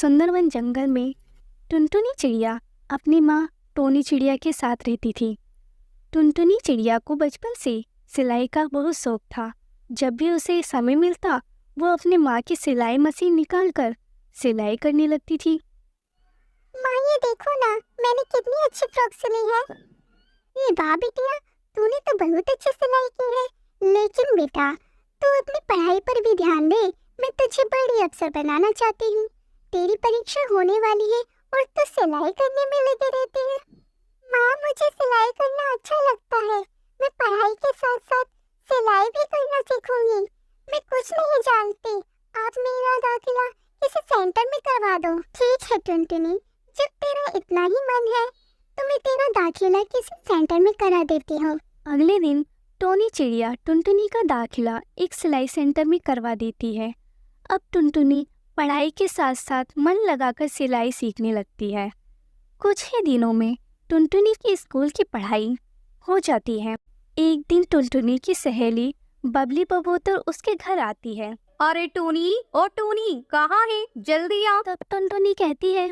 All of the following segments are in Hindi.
सुंदरवन जंगल में टुनटुनी चिड़िया अपनी माँ टोनी चिड़िया के साथ रहती थी। टुनटुनी चिड़िया को बचपन से सिलाई का बहुत शौक था। जब भी उसे समय मिलता वो अपने माँ की सिलाई मशीन निकालकर सिलाई करने लगती थी। माँ ये देखो ना, मैंने कितनी अच्छी फ्रॉक सिली है। ये वाह बिटिया, तूने तो बहुत अच्छी सिलाई की है। लेकिन बेटा, तू अपनी पढ़ाई पर भी ध्यान दे। मैं तुझे बड़ी अफसर बनाना चाहती हूँ। तेरी परीक्षा होने वाली है और तू सिलाई करने में लगे रहती है। माँ, मुझे सिलाई करना अच्छा लगता है। मैं पढ़ाई के साथ साथ सिलाई भी करना सीखूंगी। मैं कुछ नहीं जानती। आप मेरा दाखिला किसी सेंटर में करवा दो। ठीक है टुनटुनी, जब तेरा इतना ही मन है तो मैं तेरा दाखिला किसी सेंटर में करा देती हूँ। अगले दिन टोनी चिड़िया टुनटुनी का दाखिला एक सिलाई सेंटर में करवा देती है। अब टुनटुनी पढ़ाई के साथ साथ मन लगाकर सिलाई सीखने लगती है। कुछ ही दिनों में टुनटुनी की स्कूल की पढ़ाई हो जाती है। एक दिन टुनटुनी की सहेली बबली कबूतर उसके घर आती है। अरे टोनी, ओ टोनी, कहाँ है? जल्दी आ। तब टुनटुनी कहती है,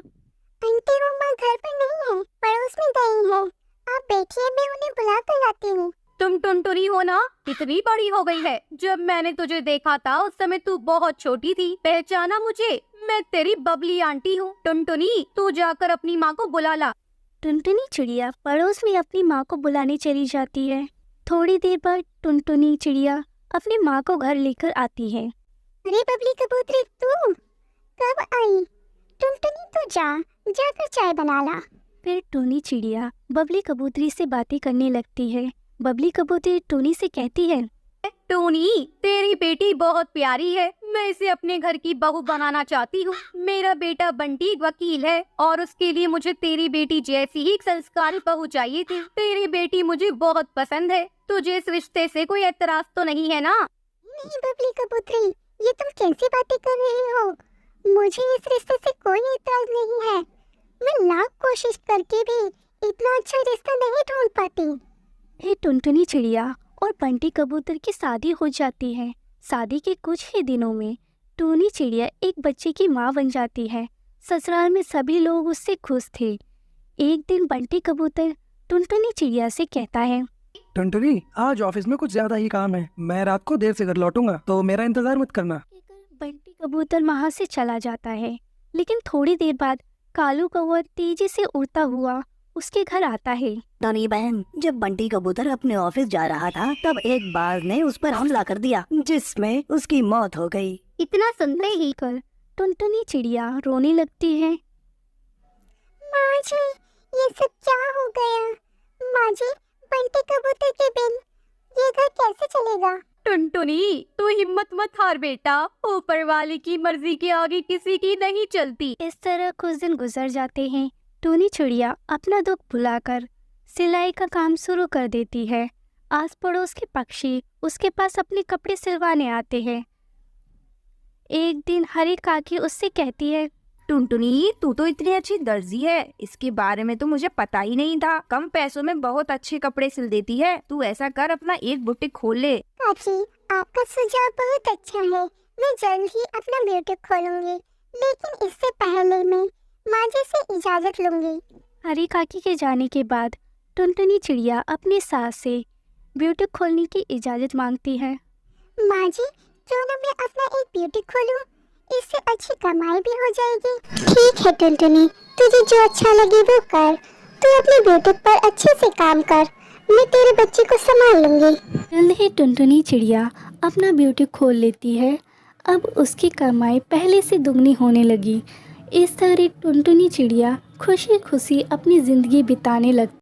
आंटी मम्मा घर पर नहीं है, पड़ोस में गई है। आप बैठिए, मैं उन्हें बुला कर लाती हूँ। तुम टुनटुनी हो ना? कितनी बड़ी हो गई है। जब मैंने तुझे देखा था उस समय तू बहुत छोटी थी। पहचाना मुझे? मैं तेरी बबली आंटी हूँ। टुनटुनी, तू जाकर अपनी माँ को बुला ला। टुनटुनी चिड़िया पड़ोस में अपनी माँ को बुलाने चली जाती है। थोड़ी देर बाद टुनटुनी चिड़िया अपनी माँ को घर लेकर आती है। अरे बबली कबूतरी, तू कब आई? टुनटुनी, तू जाकर चाय बना ला। फिर टोनी चिड़िया बबली कबूतरी से बातें करने लगती है। बबली कबूतरी टोनी से कहती है, टोनी, तेरी बेटी बहुत प्यारी है। मैं इसे अपने घर की बहू बनाना चाहती हूँ। मेरा बेटा बंटी वकील है और उसके लिए मुझे तेरी बेटी जैसी ही संस्कारी बहू चाहिए थी। तेरी बेटी मुझे बहुत पसंद है। तुझे इस रिश्ते से कोई एतराज तो नहीं है ना? नहीं बबली कबूतरी, ये तुम कैसी बातें कर रही हो? मुझे इस रिश्ते से कोई एतराज नहीं है। मैं लाख कोशिश करके भी इतना अच्छा रिश्ता नहीं ढूंढ पाती। फिर टुनटुनी चिड़िया और बंटी कबूतर की शादी हो जाती है। शादी के कुछ ही दिनों में टोनी चिड़िया एक बच्चे की माँ बन जाती है। ससुराल में सभी लोग उससे खुश थे। एक दिन बंटी कबूतर टुनटुनी चिड़िया से कहता है, टुनटुनी, आज ऑफिस में कुछ ज्यादा ही काम है। मैं रात को देर से घर लौटूंगा, तो मेरा इंतजार मत करना। बंटी कबूतर वहाँ से चला जाता है। लेकिन थोड़ी देर बाद कालू कौवा तेजी से उड़ता हुआ उसके घर आता है। टोनी बहन, जब बंटी कबूतर अपने ऑफिस जा रहा था तब एक बाज ने उस पर हमला कर दिया, जिसमें उसकी मौत हो गई। इतना सुनते ही कर टुनटुनी चिड़िया रोने लगती है। माँ जी, ये सब क्या हो गया? माँ जी, बंटी कबूतर के बिन ये घर कैसे चलेगा? टुनटुनी, तू हिम्मत मत हार बेटा। ऊपर वाले की मर्जी के आगे किसी की नहीं चलती। इस तरह कुछ दिन गुजर जाते हैं। टोनी चिड़िया अपना दुख भुलाकर सिलाई का काम शुरू कर देती है। आस पड़ोस के पक्षी उसके पास अपने कपड़े सिलवाने आते हैं। एक दिन हरी काकी उससे कहती है, टुनटुनी, तू तो इतनी अच्छी दर्जी है, इसके बारे में तो मुझे पता ही नहीं था। कम पैसों में बहुत अच्छे कपड़े सिल देती है। तू ऐसा कर, अपना एक बुटीक खोल ले। काकी, आपका सुझाव बहुत अच्छा है। मैं जल्द ही अपना ब्यूटीक खोलूंगी, लेकिन इससे पहले मैं माँ जी से इजाजत लूंगी। हरी काकी के जाने के बाद टुनटुनी चिड़िया अपनी सास से ब्यूटीक खोलने की इजाज़त मांगती है। माँ जी, क्यों ना मैं अपना एक ब्यूटीक खोलूं? इससे अच्छी कमाई भी हो जाएगी। ठीक है टुनटुनी, तुझे जो अच्छा लगे वो कर। तू अपने ब्यूटीक पर अच्छे से काम कर, मैं तेरे बच्चे को संभाल लूंगी। जल्द ही टुनटुनी चिड़िया अपना ब्यूटीक खोल लेती है। अब उसकी कमाई पहले से दुगनी होने लगी। इस तरह टुनटुनी चिड़िया खुशी खुशी अपनी ज़िंदगी बिताने लगती।